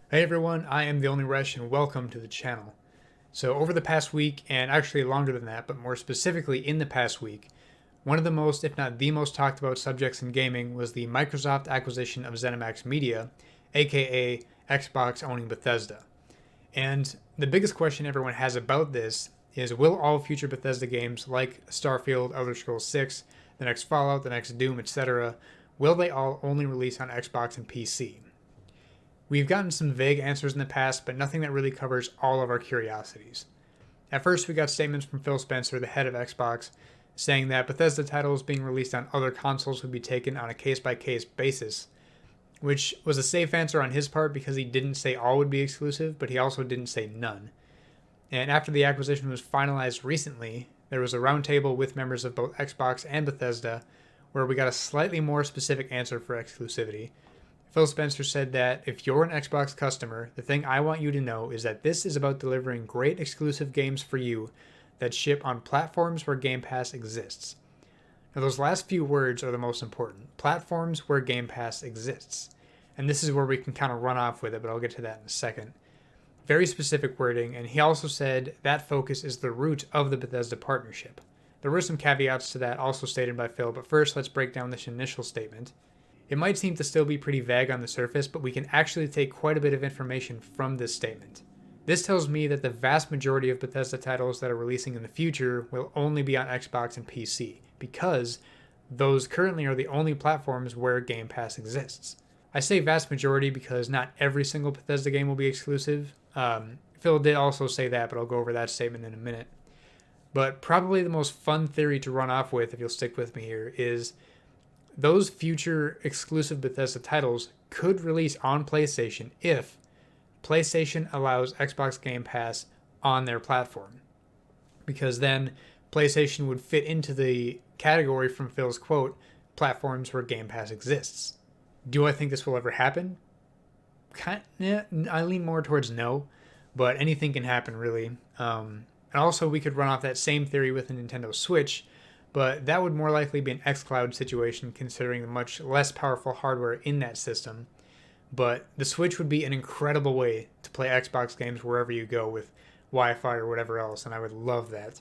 Hey everyone, I am theonlyresh and welcome to the channel. So over the past week, and actually longer than that, but more specifically in the past week, one of the most, if not the most talked about subjects in gaming was the Microsoft acquisition of Zenimax Media, aka Xbox owning Bethesda. And the biggest question everyone has about this is, will all future Bethesda games like Starfield, Elder Scrolls 6, the next Fallout, the next Doom, etc., will they all only release on Xbox and PC? We've gotten some vague answers in the past, but nothing that really covers all of our curiosities. At first, we got statements from Phil Spencer, the head of Xbox, saying that Bethesda titles being released on other consoles would be taken on a case-by-case basis, which was a safe answer on his part because he didn't say all would be exclusive, but he also didn't say none. And after the acquisition was finalized recently, there was a roundtable with members of both Xbox and Bethesda where we got a slightly more specific answer for exclusivity. Phil Spencer said that if you're an Xbox customer, the thing I want you to know is that this is about delivering great exclusive games for you that ship on platforms where Game Pass exists. Now, those last few words are the most important. Platforms where Game Pass exists. And this is where we can kind of run off with it, but I'll get to that in a second. Very specific wording, and he also said that focus is the root of the Bethesda partnership. There were some caveats to that also stated by Phil, but first let's break down this initial statement. It might seem to still be pretty vague on the surface, but we can actually take quite a bit of information from this statement. This tells me that the vast majority of Bethesda titles that are releasing in the future will only be on Xbox and PC, because those currently are the only platforms where Game Pass exists. I say vast majority because not every single Bethesda game will be exclusive. Phil did also say that, but I'll go over that statement in a minute. But probably the most fun theory to run off with, if you'll stick with me here, is those future exclusive Bethesda titles could release on PlayStation if PlayStation allows Xbox Game Pass on their platform. Because then PlayStation would fit into the category from Phil's quote, platforms where Game Pass exists. Do I think this will ever happen? I lean more towards no, but anything can happen really. And also we could run off that same theory with the Nintendo Switch, but that would more likely be an xCloud situation considering the much less powerful hardware in that system. But the Switch would be an incredible way to play Xbox games wherever you go with Wi-Fi or whatever else, and I would love that.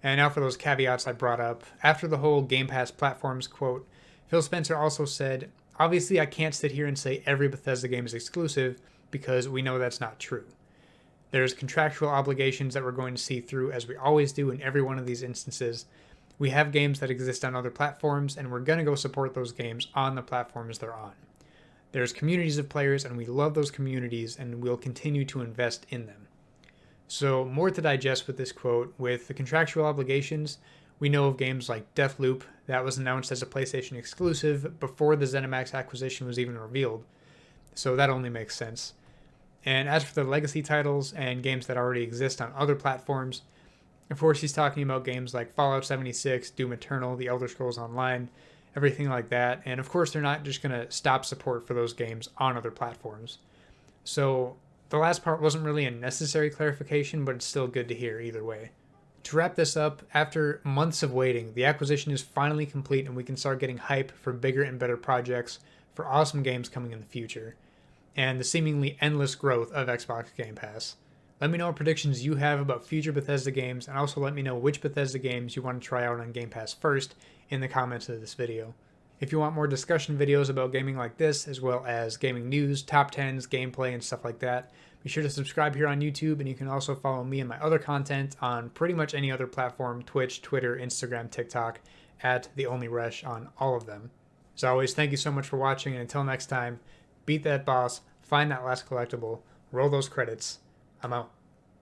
And now for those caveats I brought up. After the whole Game Pass platforms quote, Phil Spencer also said, obviously I can't sit here and say every Bethesda game is exclusive because we know that's not true. There's contractual obligations that we're going to see through as we always do in every one of these instances. We have games that exist on other platforms, and we're going to go support those games on the platforms they're on. There's communities of players, and we love those communities, and we'll continue to invest in them. So, more to digest with this quote. With the contractual obligations, we know of games like Deathloop, that was announced as a PlayStation exclusive before the ZeniMax acquisition was even revealed. So that only makes sense. And as for the legacy titles and games that already exist on other platforms, of course, he's talking about games like Fallout 76, Doom Eternal, The Elder Scrolls Online, everything like that. And of course, they're not just going to stop support for those games on other platforms. So the last part wasn't really a necessary clarification, but it's still good to hear either way. To wrap this up, after months of waiting, the acquisition is finally complete and we can start getting hype for bigger and better projects for awesome games coming in the future, and the seemingly endless growth of Xbox Game Pass. Let me know what predictions you have about future Bethesda games, and also let me know which Bethesda games you want to try out on Game Pass first in the comments of this video. If you want more discussion videos about gaming like this, as well as gaming news, top 10s, gameplay, and stuff like that, be sure to subscribe here on YouTube, and you can also follow me and my other content on pretty much any other platform, Twitch, Twitter, Instagram, TikTok, at theonlyresh on all of them. As always, thank you so much for watching, and until next time, beat that boss, find that last collectible, roll those credits. I'm out.